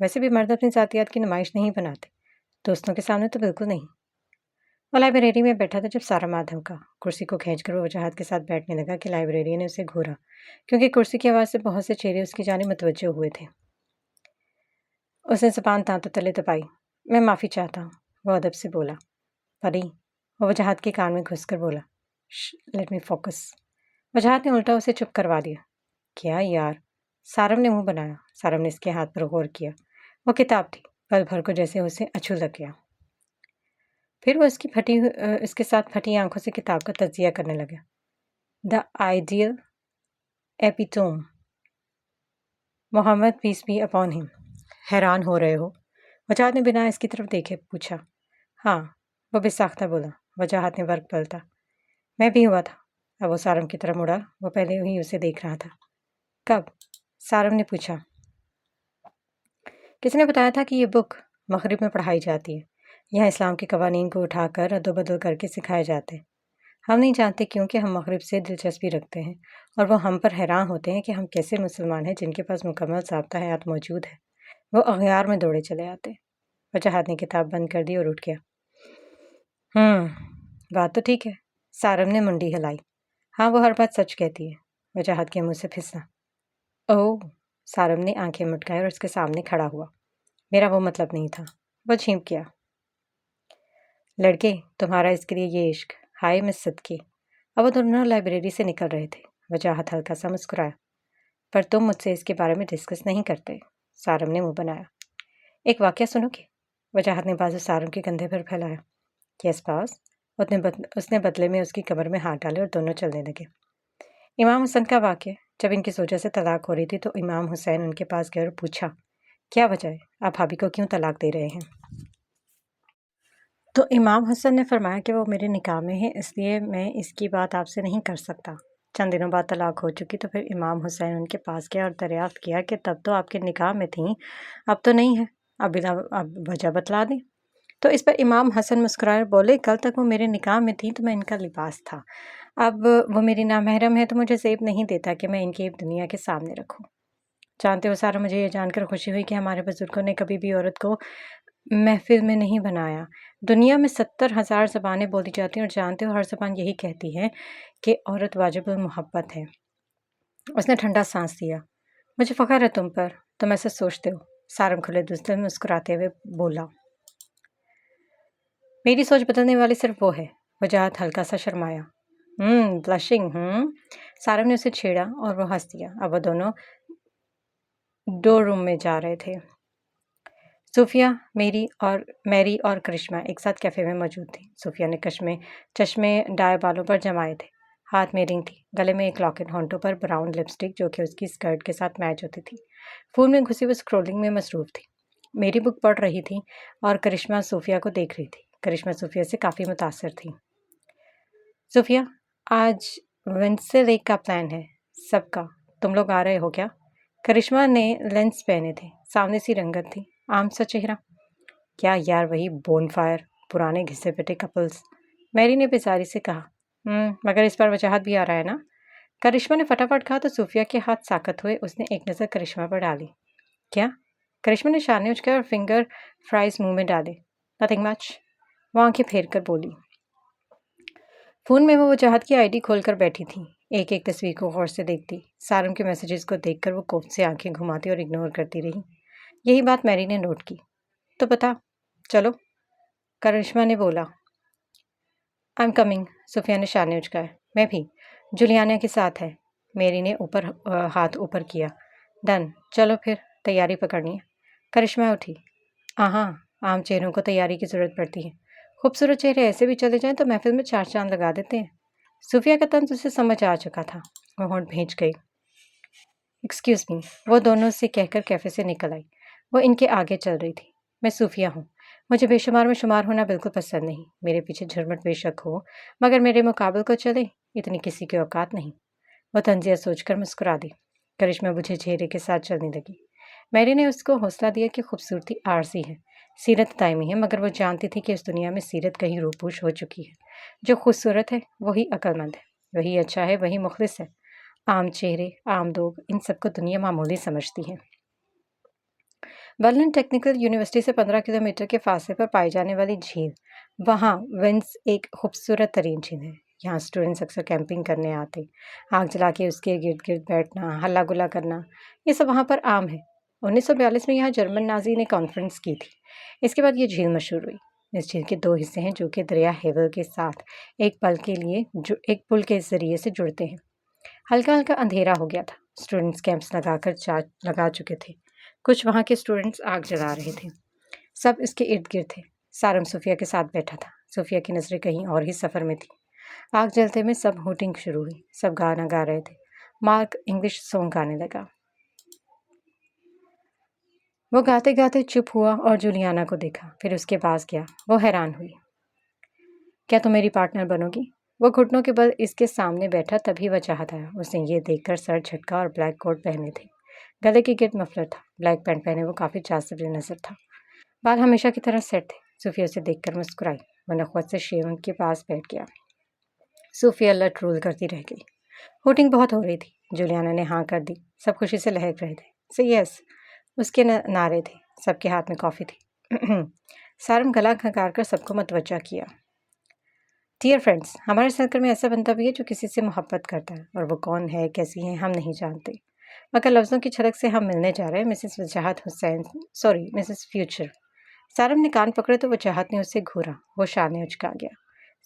ویسے بھی مرد اپنی ذاتیات کی نمائش نہیں بناتے، دوستوں کے سامنے تو بالکل نہیں۔ وہ لائبریری میں بیٹھا تھا جب سارا مادھو کا کرسی کو کھینچ کر وہ وجاہت کے ساتھ بیٹھنے لگا کہ لائبریرین نے اسے گھورا، کیونکہ کرسی کی آواز سے بہت سے چہرے اس کی جانب متوجہ ہوئے تھے۔ اس نے زبان دانتوں تلے دبائی۔ میں معافی چاہتا ہوں، وہ ادب سے بولا۔ پری، وہ وجاہت کے کان میں گھس کر بولا۔ Let me focus. وجاہت نے الٹا اسے چپ کروا دیا۔ کیا یار؟ سارم نے منہ بنایا۔ سارم نے اس کے ہاتھ پر غور کیا۔ وہ کتاب تھی، پل بھر کو جیسے اسے اچھو لگ گیا۔ پھر وہ اس کے ساتھ پھٹی آنکھوں سے کتاب کا تجزیہ کرنے لگا۔ The ideal epitome, Muhammad peace be upon him. حیران ہو رہے ہو؟ وجاہت نے بنا اس کی طرف دیکھے پوچھا۔ ہاں، وہ بے ساختہ بولا۔ وجاہت نے ورق پلٹا۔ میں بھی ہوا تھا۔ اب وہ سارم کی طرف مڑا، وہ پہلے ہی اسے دیکھ رہا تھا۔ کب؟ سارم نے پوچھا۔ کس نے بتایا تھا کہ یہ بک مغرب میں پڑھائی جاتی ہے؟ یہاں اسلام کے قوانین کو اٹھا کر رد و بدل کر کے سکھائے جاتے ہیں۔ ہم نہیں جانتے کیونکہ ہم مغرب سے دلچسپی رکھتے ہیں، اور وہ ہم پر حیران ہوتے ہیں کہ ہم کیسے مسلمان ہیں جن کے پاس مکمل ضابطہ حیات موجود ہے۔ وہ اغیار میں دوڑے چلے آتے۔ وجاہت نے کتاب بند کر دی اور اٹھ گیا۔ بات تو ٹھیک ہے۔ سارم نے منڈی ہلائی۔ ہاں، وہ ہر بات سچ کہتی ہے۔ وجاہت کے منہ سے پھسلا۔ اوہ! سارم نے آنکھیں مٹکائے اور اس کے سامنے کھڑا ہوا۔ میرا وہ مطلب نہیں تھا۔ وہ چھینک گیا۔ لڑکے، تمہارا اس کے لیے یہ عشق، ہائے میں صدقے۔ اب وہ دونوں لائبریری سے نکل رہے تھے۔ وجاہت ہلکا سا مسکرایا۔ پر تم مجھ سے اس کے بارے میں ڈسکس نہیں کرتے، سارم نے منہ بنایا۔ ایک واقعہ سنو گے؟ وجاہت نے بازو سارم کے کندھے پر پھیلایا۔ یس باس۔ اس نے بدلے میں اس کی کمر میں ہاتھ ڈالے اور دونوں چلنے لگے۔ امام حسن کا واقعہ، جب ان کی زوجہ سے طلاق ہو رہی تھی تو امام حسین ان کے پاس گئے اور پوچھا، کیا وجہ ہے؟ آپ بھابھی کو کیوں طلاق دے رہے ہیں؟ تو امام حسن نے فرمایا کہ وہ میرے نکاح میں ہے، اس لیے میں اس کی بات آپ سے نہیں کر سکتا۔ چند دنوں بعد طلاق ہو چکی تو پھر امام حسین ان کے پاس گیا اور دریافت کیا کہ تب تو آپ کے نکاح میں تھیں، اب تو نہیں ہے، اب وجہ بتلا دیں۔ تو اس پر امام حسن مسکرائے بولے، کل تک وہ میرے نکاح میں تھیں تو میں ان کا لباس تھا، اب وہ میری نامحرم ہے تو مجھے زیب نہیں دیتا کہ میں ان کی دنیا کے سامنے رکھوں۔ جانتے ہو سارا، مجھے یہ جان کر خوشی ہوئی کہ ہمارے بزرگوں نے کبھی بھی عورت کو محفل میں نہیں بنایا۔ دنیا میں 70,000 زبانیں بولی جاتی ہیں اور جانتے ہو ہر زبان یہی کہتی ہے کہ عورت واجب المحبت ہے۔ اس نے ٹھنڈا سانس لیا۔ مجھے فخر ہے تم پر، تم ایسا سوچتے ہو۔ سارم کھلے دل مسکراتے ہوئے بولا۔ میری سوچ بدلنے والی صرف وہ ہے۔ وجاہت ہلکا سا شرمایا۔ بلشنگ۔ سارم نے اسے چھیڑا اور وہ ہنس دیا۔ اب وہ دونوں ڈور روم میں جا رہے تھے۔ صوفیہ، میری اور کرشمہ ایک ساتھ کیفے میں موجود تھی۔ صوفیہ نے چشمے ڈائے بالوں پر جمائے تھے، ہاتھ میں رنگ تھی، گلے میں ایک لاکٹ، ہونٹوں پر براؤن لپسٹک جو کہ اس کی اسکرٹ کے ساتھ میچ ہوتی تھی۔ فون میں گھسی وہ اسکرولنگ میں مصروف تھی۔ میری بک پڑھ رہی تھی اور کرشمہ صوفیہ کو دیکھ رہی تھی۔ کرشمہ صوفیہ سے کافی متاثر تھی۔ صوفیہ، آج وینسے لیک کا پلان ہے، سب کا، تم لوگ آ رہے ہو کیا؟ کرشمہ نے لینس پہنے تھے، سامنے سی رنگت تھی، عام سا چہرہ۔ کیا یار، وہی بون فائر، پرانے گھسے پٹے کپلز، میری نے بیزاری سے کہا۔ مگر اس بار وجاہت بھی آ رہا ہے نا؟ کرشمہ نے فٹافٹ کہا تو صوفیہ کے ہاتھ ساکت ہوئے۔ اس نے ایک نظر کرشمہ پر ڈالی۔ کیا؟ کرشمہ نے شانے اچکائے اور فنگر فرائز منہ میں ڈالے۔ نتھنگ مچ، وہ آنکھیں پھیر کر بولی۔ فون میں وہ وجاہت کی آئی ڈی کھول کر بیٹھی تھی، ایک ایک تصویر کو غور سے دیکھتی۔ سارم کے میسیجز کو دیکھ کر وہ کوفت سے آنکھیں گھماتی اور اگنور کرتی رہی۔ یہی بات میری نے نوٹ کی۔ تو بتا، چلو، کرشمہ نے بولا۔ آئی ایم کمنگ، صوفیہ نے شانے اچکائے۔ میں بھی، جولیانا کے ساتھ ہے، میری نے ہاتھ اوپر کیا۔ ڈن، چلو پھر تیاری پکڑنی ہے۔ کرشمہ اٹھی۔ ہاں، عام چہروں کو تیاری کی ضرورت پڑتی ہے، خوبصورت چہرے ایسے بھی چلے جائیں تو محفل میں 4 چاند لگا دیتے ہیں۔ صوفیہ کا طنز اسے سمجھ آ چکا تھا، وہ ہونٹ بھینچ گئی۔ ایکسکیوز می، وہ دونوں سے کہہ کر کیفے سے نکل آئی۔ وہ ان کے آگے چل رہی تھی۔ میں صوفیہ ہوں، مجھے بے شمار میں شمار ہونا بالکل پسند نہیں، میرے پیچھے جھرمٹ بے شک ہو مگر میرے مقابل کو چلے، اتنی کسی کی اوقات نہیں۔ وہ طنزیہ سوچ کر مسکرا دی۔ کرشمہ بجھے چہرے کے ساتھ چلنے لگی۔ میری نے اس کو حوصلہ دیا کہ خوبصورتی عارضی ہے، سیرت دائمی ہے، مگر وہ جانتی تھی کہ اس دنیا میں سیرت کہیں روپوش ہو چکی ہے۔ جو خوبصورت ہے وہی عقل مند ہے، وہی اچھا ہے، وہی مخلص ہے۔ عام چہرے، عام لوگ، ان سب کو دنیا معمولی سمجھتی ہے۔ برلن ٹیکنیکل یونیورسٹی سے 15 کلومیٹر کے فاصلے پر پائی جانے والی جھیل، وہاں ونس ایک خوبصورت ترین جھیل ہے۔ یہاں اسٹوڈنٹس اکثر کیمپنگ کرنے آتے، آگ جلا کے اس کے گرد گرد بیٹھنا، ہلا گلا کرنا، یہ سب وہاں پر عام ہے۔ 1942 میں یہاں جرمن نازی نے کانفرنس کی تھی۔ اس کے بعد یہ جھیل مشہور ہوئی۔ اس جھیل کے 2 حصے ہیں جو کہ دریا ہیول کے ساتھ ایک پل کے ذریعے سے جڑتے ہیں۔ ہلکا ہلکا اندھیرا ہو گیا تھا، اسٹوڈنٹس کیمپس لگا چکے تھے، کچھ وہاں کے اسٹوڈنٹس آگ جلا رہے تھے، سب اس کے ارد گرد تھے۔ سارم صوفیہ کے ساتھ بیٹھا تھا، صوفیہ کی نظریں کہیں اور ہی سفر میں تھی۔ آگ جلتے میں سب ہوٹنگ شروع ہوئی، سب گانا گا رہے تھے۔ مارک انگلش سانگ گانے لگا، وہ گاتے گاتے چپ ہوا اور جولیانا کو دیکھا، پھر اس کے پاس گیا۔ وہ حیران ہوئی۔ کیا تم میری پارٹنر بنو گی؟ وہ گھٹنوں کے بل اس کے سامنے بیٹھا، تبھی وہ چاہتا ہے۔ اس نے یہ دیکھ کر سر جھٹکا اور بلیک کوٹ پہنے تھے، گلے کے گرد مفلر تھا، بلیک پینٹ پہنے وہ کافی جاذب نظر تھا، بال ہمیشہ کی طرح سیٹ تھے۔ صوفیہ اسے دیکھ کر مسکرائی، وہ نخوت سے شیون کے پاس بیٹھ گیا۔ صوفیہ لٹ رول کرتی رہ گئی۔ ہوٹنگ بہت ہو رہی تھی، جولیانا نے ہاں کر دی، سب خوشی سے لہک رہے تھے۔ سی یس اس کے نعرے تھے، سب کے ہاتھ میں کافی تھی۔ سارم گلا کھنکار کر سب کو متوجہ کیا۔ ڈیئر فرینڈس، ہمارے سرکل میں ایسا بندہ بھی ہے جو کسی سے محبت کرتا ہے، اور وہ کون ہے، کیسی ہے، ہم نہیں جانتے، مگر لفظوں کی چھڑک سے ہم ملنے جا رہے ہیں۔ Mrs future. سارم نے کان پکڑے تو وجاہت نے اسے گھورا، وہ شانے اچکا گیا،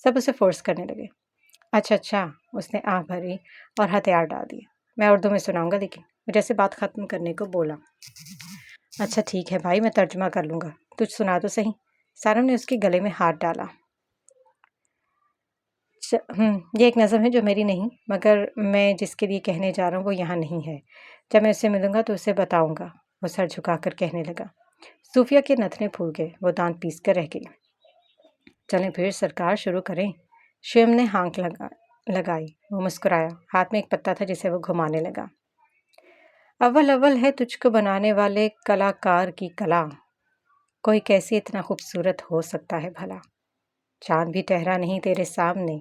سب اسے فورس کرنے لگے۔ اچھا، اس نے آہ بھری اور ہتھیار ڈال دیا۔ میں اردو میں سناؤں گا، لیکن وہ جیسے بات ختم کرنے کو بولا۔ اچھا ٹھیک ہے بھائی، میں ترجمہ کر لوں گا، تجھ سنا تو صحیح۔ سارم نے اس کے گلے میں ہاتھ ڈالا۔ یہ ایک نظم ہے جو میری نہیں، مگر میں جس کے لیے کہنے جا رہا ہوں وہ یہاں نہیں ہے، جب میں اسے ملوں گا تو اسے بتاؤں گا۔ وہ سر جھکا کر کہنے لگا۔ صوفیہ کے نتنے پھول گئے، وہ دانت پیس کر رہ گئی۔ چلیں پھر سرکار، شروع کریں۔ شیوم نے ہانک لگائی، وہ مسکرایا، ہاتھ میں ایک پتا تھا جسے وہ گھمانے لگا۔ اول ہے تجھ کو بنانے والے کلاکار کی کلا، کوئی کیسی اتنا خوبصورت ہو سکتا ہے بھلا۔ چاند بھی ٹہرا نہیں تیرے سامنے،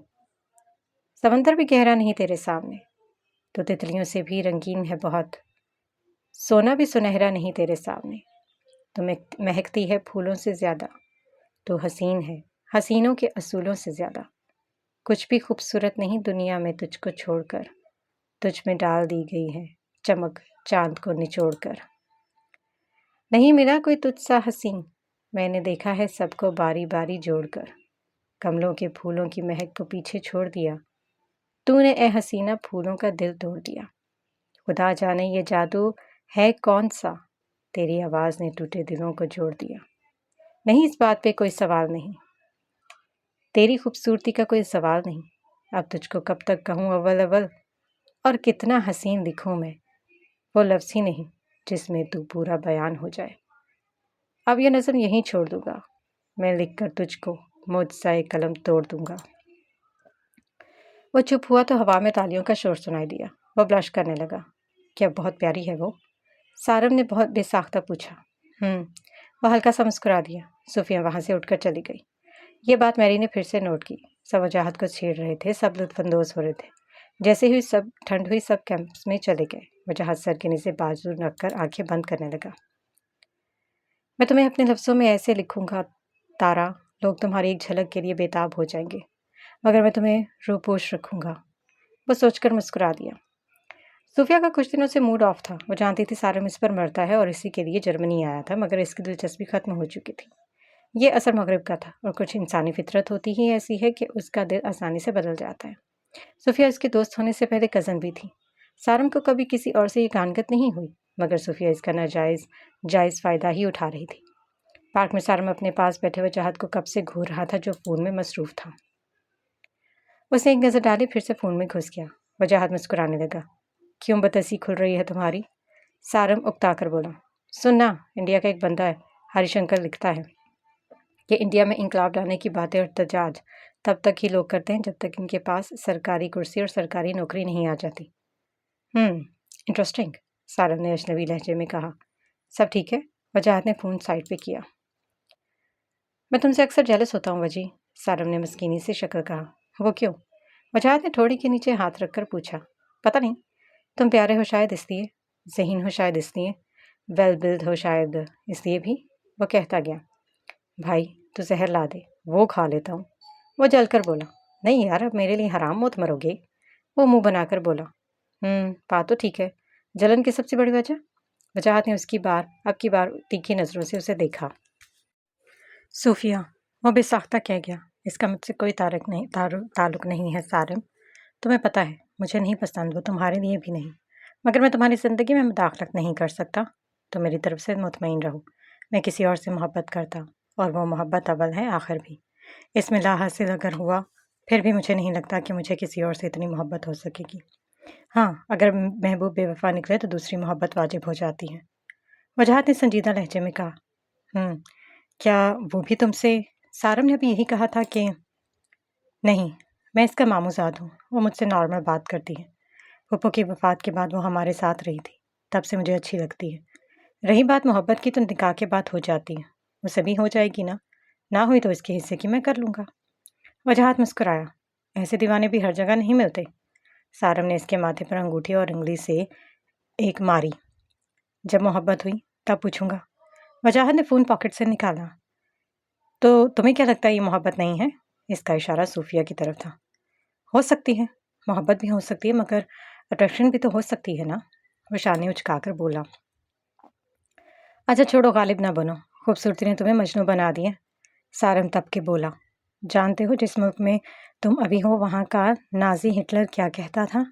سمندر بھی گہرا نہیں تیرے سامنے، تو تتلیوں سے بھی رنگین ہے بہت، سونا بھی سنہرا نہیں تیرے سامنے، تو مہکتی ہے پھولوں سے زیادہ، تو حسین ہے حسینوں کے اصولوں سے زیادہ، کچھ بھی خوبصورت نہیں دنیا میں تجھ کو چھوڑ کر، تجھ میں ڈال دی گئی ہے چمک چاند کو نچوڑ کر۔ نہیں ملا کوئی تجھ سا حسین، میں نے دیکھا ہے سب کو باری باری جوڑ کر، کملوں کے پھولوں کی مہک کو پیچھے چھوڑ دیا، تو نے اے حسینہ پھولوں کا دل توڑ دیا، خدا جانے یہ جادو ہے کون سا، تیری آواز نے ٹوٹے دلوں کو جوڑ دیا۔ نہیں اس بات پہ کوئی سوال نہیں، تیری خوبصورتی کا کوئی سوال نہیں، اب تجھ کو کب تک کہوں اول اور کتنا حسین لکھوں میں، وہ لفظ ہی نہیں جس میں تو پورا بیان ہو جائے۔ اب یہ نظم یہیں چھوڑ دوں گا، میں لکھ کر تجھ کو معجزۂ قلم توڑ دوں گا۔ وہ چپ ہوا تو ہوا میں تالیوں کا شور سنائی دیا، وہ بلش کرنے لگا۔ کیا بہت پیاری ہے وہ؟ سارم نے بہت بے ساختہ پوچھا۔ وہ ہلکا سا مسکرا دیا۔ صوفیہ وہاں سے اٹھ کر چلی گئی۔ یہ بات میری نے پھر سے نوٹ کی، سب وجاہت کو چھیڑ رہے تھے، سب لطف اندوز ہو رہے تھے۔ جیسے ہی ٹھنڈ ہوئی سب کیمپس میں چلے گئے۔ وجاہت سر کے نیچے بازو رکھ کر آنکھیں بند کرنے لگا۔ میں تمہیں اپنے لفظوں میں ایسے لکھوں گا تارا، لوگ تمہاری ایک جھلک کے لیے بےتاب ہو جائیں گے، مگر میں تمہیں روپوش رکھوں گا۔ وہ سوچ کر مسکرا دیا۔ صوفیہ کا کچھ دنوں سے موڈ آف تھا، وہ جانتی تھی سارم اس پر مرتا ہے اور اسی کے لیے جرمنی آیا تھا، مگر اس کی دلچسپی ختم ہو چکی تھی۔ یہ اثر مغرب کا تھا، اور کچھ انسانی فطرت ہوتی ہی ایسی ہے کہ اس کا دل آسانی سے بدل جاتا ہے۔ صوفیہ اس کے دوست ہونے سے پہلے کزن بھی تھی۔ سارم کو کبھی کسی اور سے یہ کانگت نہیں ہوئی، مگر صوفیہ اس کا جائز فائدہ ہی اٹھا رہی تھی۔ پارک میں سارم اپنے پاس بیٹھے وجاہت کو کب سے گھور رہا تھا جو فون میں مصروف تھا۔ اس نے ایک نظر ڈالی، پھر سے فون میں گھس گیا۔ وجاہت مسکرانے لگا۔ کیوں بدتسی کھل رہی ہے تمہاری؟ سارم اکتا کر بولا۔ سننا، انڈیا کا ایک بندہ ہے، ہری شنکر، لکھتا ہے کہ انڈیا میں انقلاب لانے کی باتیں اور احتجاج تب تک ہی لوگ کرتے ہیں جب تک ان کے پاس سرکاری کرسی اور سرکاری نوکری نہیں آ جاتی۔ انٹرسٹنگ، سارم نے اجنبی لہجے میں کہا۔ سب ٹھیک ہے؟ وجاہت نے فون سائڈ پہ کیا۔ میں تم سے اکثر جیلس ہوتا ہوں وجی، سارم نے مسکینی سے شکل کہا۔ وہ کیوں؟ وجاہت نے ٹھوڑی کے نیچے ہاتھ رکھ کر پوچھا۔ پتہ نہیں، تم پیارے ہو شاید اس لیے، ذہین ہو شاید اس لیے، ویل بلڈ ہو شاید اس لیے بھی۔ وہ کہتا گیا، بھائی تو زہر لا دے، وہ کھا لیتا ہوں۔ وہ جل کر بولا، نہیں یار اب میرے لیے حرام موت مرو گے۔ وہ منہ بنا کر بولا، بات تو ٹھیک ہے، جلن کی سب سے بڑی وجہ؟ وجاہت نے اب کی بار تیکھی نظروں سے اسے دیکھا۔ صوفیہ، وہ بے ساختہ کہہ گیا، اس کا مجھ سے کوئی تعلق نہیں ہے سارم، تمہیں پتہ ہے مجھے نہیں پسند، وہ تمہارے لیے بھی نہیں، مگر میں تمہاری زندگی میں مداخلت نہیں کر سکتا، تو میری طرف سے مطمئن رہو، میں کسی اور سے محبت کرتا ہوں، اور وہ محبت اول ہے آخر بھی، اس میں لا حاصل اگر ہوا پھر بھی مجھے نہیں لگتا کہ مجھے کسی اور سے اتنی محبت ہو سکے گی۔ ہاں اگر محبوب بے وفا نکلے تو دوسری محبت واجب ہو جاتی ہے۔ وجاہت نے سنجیدہ لہجے میں کہا، کیا وہ بھی تم سے؟ سارم نے بھی یہی کہا تھا کہ نہیں، میں اس کا ماموزاد ہوں، وہ مجھ سے نارمل بات کرتی ہے، پھپھو کی وفات کے بعد وہ ہمارے ساتھ رہی تھی، تب سے مجھے اچھی لگتی ہے۔ رہی بات محبت کی تو نکاح کے بعد ہو جاتی ہے، اسے بھی ہو جائے گی نا، نہ ہوئی تو اس کے حصے کی میں کر لوں گا۔ وجاہت مسکرایا، ایسے دیوانے بھی ہر جگہ نہیں ملتے۔ سارم نے اس کے ماتھے پر انگوٹھی اور انگلی سے ایک ماری، جب محبت ہوئی تب پوچھوں گا۔ وجاہت نے فون پاکٹ سے نکالا، تو تمہیں کیا لگتا ہے یہ محبت نہیں ہے؟ اس کا اشارہ صوفیہ کی طرف تھا۔ ہو سکتی ہے، محبت بھی ہو سکتی ہے، مگر اٹریکشن بھی تو ہو سکتی ہے نا، وہ شانے اچکا کر بولا۔ اچھا چھوڑو، غالب نہ بنو، خوبصورتی نے تمہیں مجنوں بنا دیا۔ سارم تب کے بولا، جانتے ہو جس ملک میں تم ابھی ہو وہاں کا نازی ہٹلر کیا کہتا تھا؟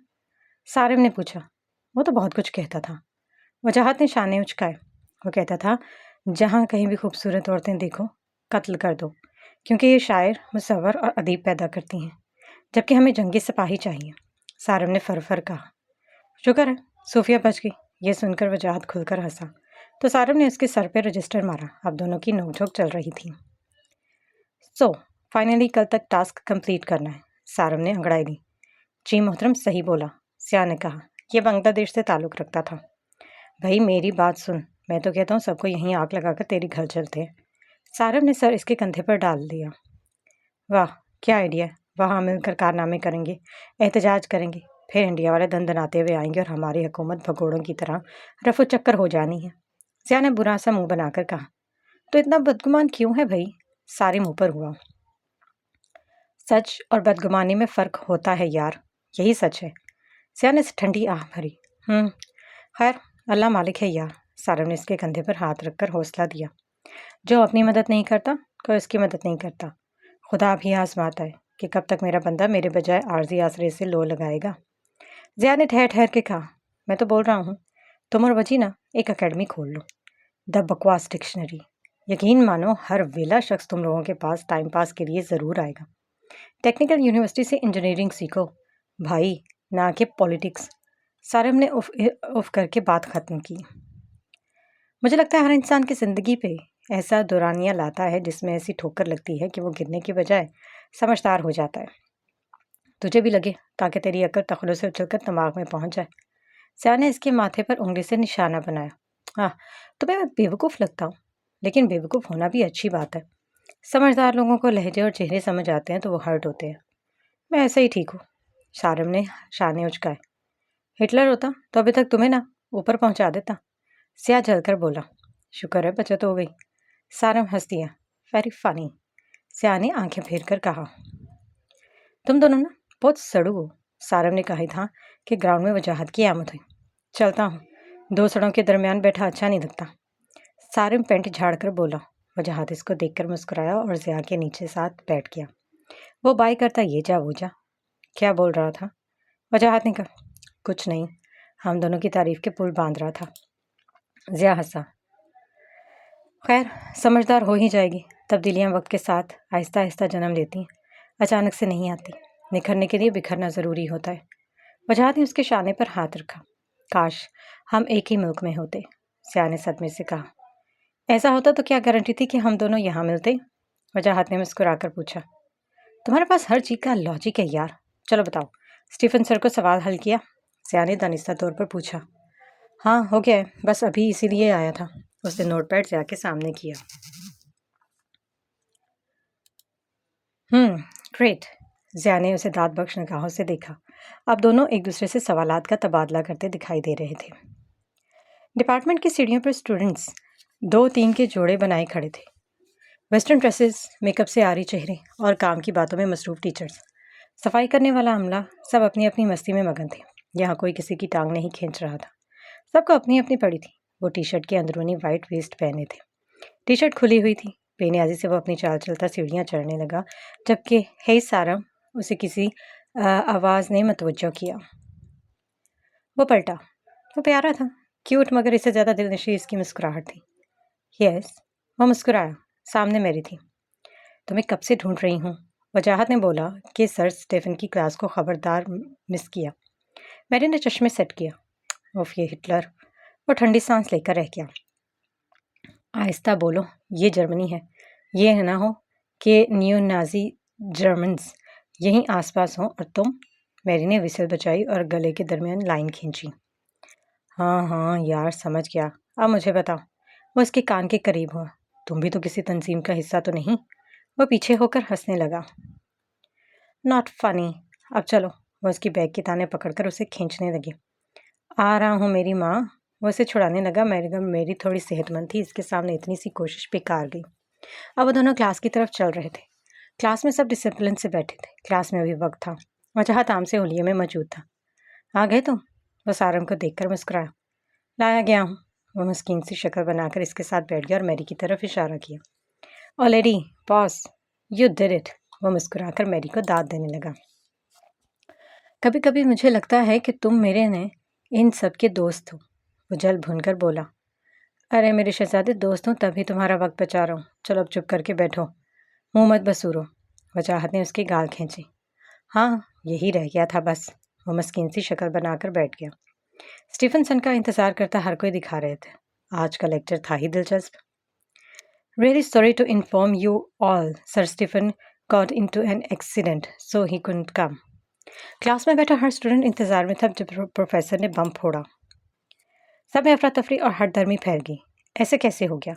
سارم نے پوچھا۔ وہ تو بہت کچھ کہتا تھا۔ وجاہت نے شانے اچکائے۔ وہ کہتا تھا جہاں کہیں بھی خوبصورت عورتیں دیکھو قتل کر دو، کیونکہ یہ شاعر، مصور اور ادیب پیدا کرتی ہیں، جبکہ ہمیں جنگی سپاہی چاہیے۔ سارم نے فر کہا۔ شکر ہے صوفیہ بچ گئی۔ یہ سن کر وجاہت کھل کر ہنسا تو سارم نے اس کے سر پہ رجسٹر مارا۔ اب دونوں کی نوک جھوک چل رہی تھی۔ فائنلی کل تک ٹاسک کمپلیٹ کرنا ہے، سارم نے انگڑائی دی۔ جی محترم، صحیح بولا، سیاہ نے کہا۔ یہ بنگلہ دیش سے تعلق رکھتا تھا۔ بھائی میری بات سن، میں تو کہتا ہوں سب کو یہیں آگ لگا کر تیری گھر چلتے ہیں۔ سارم نے سر اس کے کندھے پر ڈال دیا۔ واہ کیا آئیڈیا ہے، وہاں مل کر کارنامے کریں گے، احتجاج کریں گے، پھر انڈیا والے دن دناتے ہوئے آئیں گے اور ہماری حکومت بھگوڑوں کی طرح رفو چکر ہو جانی ہے۔ سیاہ نے برا سا منہ بنا کر کہا، تو اتنا بدگمان کیوں ہے بھائی؟ سارے منہ پر ہوا۔ سچ اور بدگمانی میں فرق ہوتا ہے یار، یہی سچ ہے۔ سیاہ نے ٹھنڈی آہ بھری۔ خیر اللہ مالک ہے یار، سارم نے اس کے کندھے پر ہاتھ رکھ کر حوصلہ دیا۔ جو اپنی مدد نہیں کرتا کوئی اس کی مدد نہیں کرتا۔ خدا بھی آزماتا ہے کہ کب تک میرا بندہ میرے بجائے عارضی آسرے سے لو لگائے گا۔ ضیاء نے ٹھہر ٹھہر کے کہا، میں تو بول رہا ہوں تم اور وجی نا ایک اکیڈمی کھول لو، دا بکواس ڈکشنری۔ یقین مانو ہر ویلا شخص تم لوگوں کے پاس ٹائم پاس کے لیے ضرور آئے گا۔ ٹیکنیکل یونیورسٹی سے انجینئرنگ سیکھو بھائی، نہ کہ پولیٹکس۔ سارم نے اف کر کے بات ختم کی۔ مجھے لگتا ہے ہر انسان کی زندگی پہ ایسا دورانیہ لاتا ہے جس میں ایسی ٹھوکر لگتی ہے کہ وہ گرنے کی بجائے سمجھدار ہو جاتا ہے۔ تجھے بھی لگے تاکہ تیری عقل تخلوں سے اچھل کر دماغ میں پہنچ جائے۔ سیاہ نے اس کے ماتھے پر انگلی سے نشانہ بنایا۔ تمہیں میں بیوقوف لگتا ہوں، لیکن بیوقوف ہونا بھی اچھی بات ہے۔ سمجھدار لوگوں کو لہجے اور چہرے سمجھ آتے ہیں تو وہ ہرٹ ہوتے ہیں۔ میں ایسے ہی ٹھیک ہوں۔ سارم نے شانے اچکائے۔ ہٹلر ہوتا تو ابھی تک تمہیں نا اوپر پہنچا دیتا۔ سیاہ جل کر بولا، شکر ہے بچت ہو گئی۔ سارم ہنس دیا، ویری فنی۔ سیاہ نے آنکھیں پھیر کر کہا، تم دونوں نا بہت سڑو ہو۔ سارم نے کہا تھا کہ گراؤنڈ میں وجاہت کی آمد ہوئی۔ چلتا ہوں، دو سڑوں کے درمیان بیٹھا اچھا نہیں لگتا۔ سارم پینٹ جھاڑ کر بولا۔ وجاہت اس کو دیکھ کر مسکرایا اور ضیاء کے نیچے ساتھ بیٹھ گیا۔ وہ بائی کرتا یہ جا وہ جا۔ کیا بول رہا تھا؟ وجاہت نے کہا، کچھ نہیں، ہم دونوں کی تعریف کے پل باندھ رہا تھا۔ ضیاء ہنسا۔ خیر سمجھدار ہو ہی جائے گی، تبدیلیاں وقت کے ساتھ آہستہ آہستہ جنم لیتی ہیں، اچانک سے نہیں آتی۔ نکھرنے کے لیے بکھرنا ضروری ہوتا ہے۔ وجاہت نے اس کے شانے پر ہاتھ رکھا۔ کاش ہم ایک ہی ملک میں ہوتے، سیاہ نے صدمے سے کہا۔ ایسا ہوتا تو کیا گارنٹی تھی کہ ہم دونوں یہاں ملتے؟ وجاہت نے مسکرا کر پوچھا۔ تمہارے پاس ہر چیز کا لاجک ہے یار۔ چلو بتاؤ، اسٹیفن سر کو سوال حل کیا؟ سیاہ نے دانستہ طور پر پوچھا۔ ہاں ہو گیا ہے، بس ابھی اسی لیے آیا تھا۔ اس نے نوٹ پیڈ ضیاء کے سامنے کیا۔ گریٹ۔ ضیاء نے اسے داد بخش نگاہوں سے دیکھا۔ اب دونوں ایک دوسرے سے سوالات کا تبادلہ کرتے دکھائی دے رہے تھے۔ ڈپارٹمنٹ کی سیڑھیوں پر اسٹوڈنٹس 2-3 کے جوڑے بنائے کھڑے تھے. ویسٹرن ڈریسز، میک اپ سے آری چہرے اور کام کی باتوں میں مصروف ٹیچرز. صفائی کرنے والا عملہ سب اپنی اپنی مستی میں مگن تھے. یہاں کوئی کسی کی ٹانگ نہیں کھینچ رہا تھا. سب کو اپنی اپنی پڑی تھی. وہ ٹی شرٹ کے اندرونی وائٹ ویسٹ پہنے تھے. ٹی شرٹ کھلی ہوئی تھی. بے نیازی سے وہ اپنی چال چلتا سیڑھیاں چڑھنے لگا جبکہ ہے سارم اسے کسی آواز نے متوجہ کیا. وہ پلٹا. وہ پیارا تھا، کیوٹ، مگر اس سے زیادہ دل نشیں اس کی مسکراہٹ تھی. یس، وہ مسکرایا. سامنے میری تھی. تمہیں کب سے ڈھونڈ رہی ہوں. وجاہت نے بولا کہ سر اسٹیفن کی کلاس کو خبردار مس کیا. میری نے چشمے سیٹ کیا. اوف، یہ ہٹلر. وہ ٹھنڈی سانس لے کر رہ گیا. آہستہ بولو، یہ جرمنی ہے. یہ نہ ہو کہ نیو نازی جرمنز یہیں آس پاس ہوں اور تم. میری نے وسل بچائی اور گلے کے درمیان لائن کھینچی. ہاں یار، سمجھ گیا. اب مجھے بتاؤ. وہ اس کے کان کے قریب ہوا. تم بھی تو کسی تنظیم کا حصہ تو نہیں؟ وہ پیچھے ہو کر ہنسنے لگا. ناٹ فنی. اب چلو. وہ اس کی بیگ کے تانے پکڑ کر اسے کھینچنے لگی. آ رہا ہوں میری ماں. وہ اسے چھڑانے لگا. میری تھوڑی صحت مند تھی. اس کے سامنے اتنی سی کوشش بیکار گئی. اب وہ دونوں کلاس کی طرف چل رہے تھے. کلاس میں سب ڈسپلن سے بیٹھے تھے. کلاس میں ابھی وقت تھا. وجاہت عام سے ہولیے میں موجود تھا. آ گئے تم؟ وہ سارم کو دیکھ کر مسکرایا. لایا گیا ہوں. وہ مسکین سی شکل بنا کر اس کے ساتھ بیٹھ گیا اور میری کی طرف اشارہ کیا. Oh lady boss, you did it. وہ مسکرا کر میری کو داد دینے لگا. کبھی کبھی مجھے لگتا ہے کہ تم میرے نے ان سب کے دوست ہو. وہ جل بھن کر بولا. ارے میرے شہزادے، دوست ہوں تبھی تمہارا وقت بچا رہا ہوں. چلو اب چپ کر کے بیٹھو، منہ مت بسورو. وجاہت نے اس کی گال کھینچی. ہاں، یہی رہ گیا تھا بس. وہ مسکین سی شکل بنا کر بیٹھ گیا. اسٹیفنسن کا انتظار کرتا ہر کوئی دکھا رہے تھے. آج کا لیکچر تھا ہی دلچسپ. Really sorry to inform you all, Sir Stephen got into an accident, so he couldn't come. Class میں بیٹھا ہر اسٹوڈنٹ انتظار میں تھا جب پروفیسر نے بم پھوڑا. سب میں افراتفری اور ہٹ درمی پھیل گئی. ایسے کیسے ہو گیا؟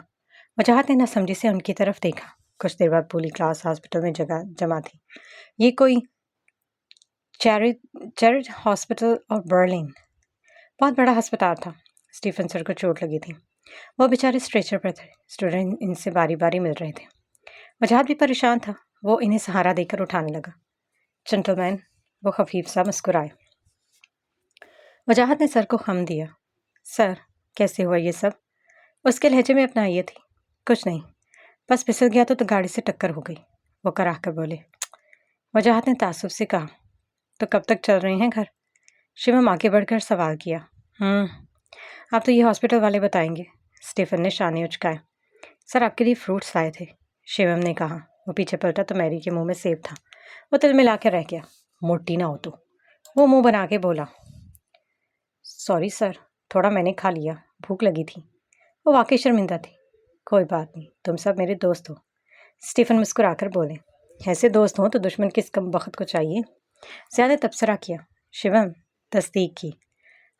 وجاہت نے نہ سمجھی سے ان کی طرف دیکھا. کچھ دیر بعد پوری کلاس ہاسپٹل میں جمع تھی. یہ کوئی چیرٹ ہاسپٹل اور برلن بہت بڑا ہسپتال تھا. اسٹیفن سر کو چوٹ لگی تھی. وہ بیچارے اسٹریچر پر تھے. اسٹوڈنٹ ان سے باری باری مل رہے تھے. وجاہت بھی پریشان تھا. وہ انہیں سہارا دے کر اٹھانے لگا. جنٹل مین، وہ خفیف سا مسکرائے. وجاہت نے سر کو خم دیا. سر، کیسے ہوا یہ سب؟ اس کے لہجے میں اپنا یہ تھی. کچھ نہیں، بس پھسل گیا تو گاڑی سے ٹکر ہو گئی. وہ کراہ کر بولے. وجاہت نے تعصب سے کہا. تو کب تک چل رہے ہیں گھر؟ شیوم آگے بڑھ کر سوال کیا. آپ تو یہ ہاسپٹل والے بتائیں گے. اسٹیفن نے شانے اچکائے. سر، آپ کے لیے فروٹس لائے تھے، شیوم نے کہا. وہ پیچھے پلٹا تو میری کے منہ میں سیب تھا. وہ تل ملا کے رہ گیا. موٹی نہ ہو تو. وہ منہ بنا کے بولا. سوری سر، تھوڑا میں نے کھا لیا، بھوک لگی تھی. وہ واقعی شرمندہ تھی. کوئی بات نہیں، تم سب میرے دوست ہو. اسٹیفن مسکرا کر بولے. ایسے دوست ہوں تو دشمن کس کم بخت کو چاہیے. زیادہ تبصرہ کیا. شیوم تصدیق کی.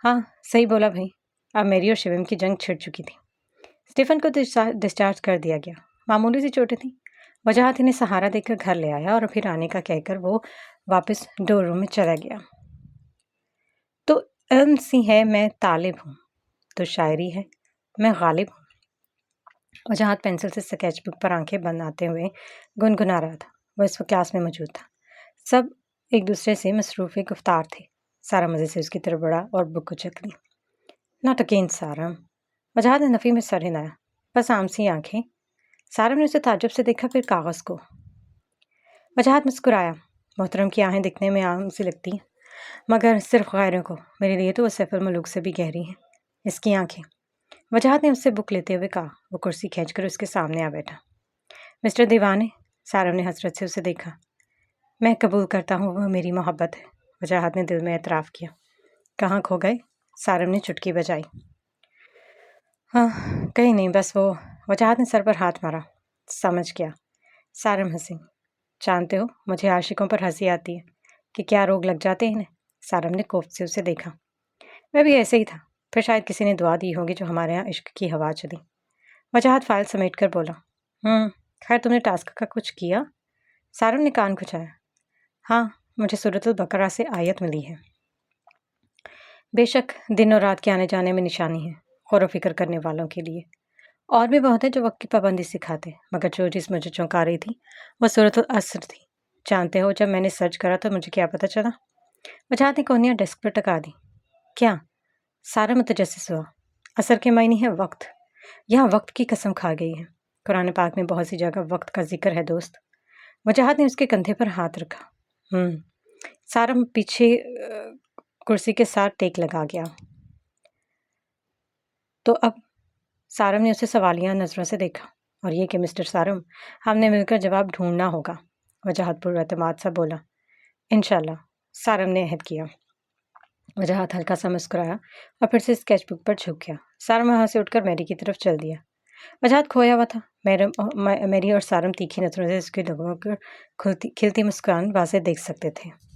ہاں، صحیح بولا بھائی. اب میری اور شیوم کی جنگ چھڑ چکی تھی. اسٹیفن کو ڈسچارج کر دیا گیا. معمولی سی چوٹیں تھیں. وجاہت انہیں سہارا دے کر گھر لے آیا اور پھر آنے کا کہہ کر وہ واپس ڈور روم میں چلا گیا. تو علم سی ہے میں طالب ہوں، تو شاعری ہے میں غالب ہوں. وجاہت پینسل سے اسکیچ بک پر آنکھیں بناتے ہوئے گنگنا رہا تھا. وہ اس وقت کلاس میں موجود تھا. سب ایک دوسرے سے مصروف گفتار تھے. سارا مزے سے اس کی طرف بڑھا اور بک کو چک لی. ناٹ اگین سارم. وجاہت نے نفی میں سر ہلایا. بس عام سی آنکھیں. سارم نے اسے تعجب سے دیکھا، پھر کاغذ کو. وجاہت مسکرایا. محترم کی آنکھیں دکھنے میں عام سی لگتی ہیں، مگر صرف غیروں کو. میرے لیے تو وہ سیف الملوک سے بھی گہری ہیں اس کی آنکھیں. وجاہت نے اس سے بک لیتے ہوئے کہا. وہ کرسی کھینچ کر اس کے سامنے آ بیٹھا. مسٹر دیوانے. سارم نے حسرت سے اسے دیکھا. میں قبول کرتا ہوں وہ میری محبت ہے. وجاہت نے دل میں اعتراف کیا. کہاں کھو گئے؟ سارم نے چٹکی بجائی. ہاں، کہیں نہیں، بس وہ. وجاہت نے سر پر ہاتھ مارا. سمجھ گیا. سارم ہنسی. جانتے ہو، مجھے عاشقوں پر ہنسی آتی ہے کہ کیا روگ لگ جاتے ہیں انہیں. سارم نے کوفت سے اسے دیکھا. میں بھی ایسے ہی تھا. پھر شاید کسی نے دعا دی ہوگی جو ہمارے یہاں عشق کی ہوا چلی. وجاہت فائل سمیٹ کر بولا. خیر، تم نے ٹاسک کا کچھ کیا؟ سارم نے کان کھچایا. ہاں، مجھے سورۃ البقرہ سے آیت ملی ہے. بے شک دن اور رات کے آنے جانے میں نشانی ہے. غور و فکر کرنے والوں کے لیے۔ اور بھی بہت ہے جو وقت کی پابندی سکھاتے، مگر جو چیز مجھے چونکا رہی تھی وہ صورت العصر تھی۔ جانتے ہو جب میں نے سرچ کرا تو مجھے کیا پتہ چلا؟ وجاہت نے کونیاں ڈیسک پر ٹکا دی۔ کیا؟ سارا متجسس ہوا۔ عصر کے معنی ہے وقت۔ یہاں وقت کی قسم کھا گئی ہے۔ قرآن پاک میں بہت سی جگہ وقت کا ذکر ہے دوست۔ وجاہت نے اس کے کندھے پر ہاتھ رکھا۔ سارم پیچھے کرسی کے ساتھ ٹیک لگا گیا۔ تو اب سارم نے اسے سوالیہ نظروں سے دیکھا، اور یہ کہ مسٹر سارم، ہم نے مل کر جواب ڈھونڈنا ہوگا۔ وجاہت پر اعتماد سا بولا۔ انشاءاللہ، سارم نے عہد کیا۔ وجاہت ہلکا سا مسکرایا اور پھر سے اسکیچ بک پر جھک گیا۔ سارم وہاں سے اٹھ کر میری کی طرف چل دیا۔ وجاہت کھویا ہوا تھا۔ میری اور سارم تیکھی نظروں سے اس کے لوگوں کو کھلتی مسکان واضح دیکھ سکتے تھے۔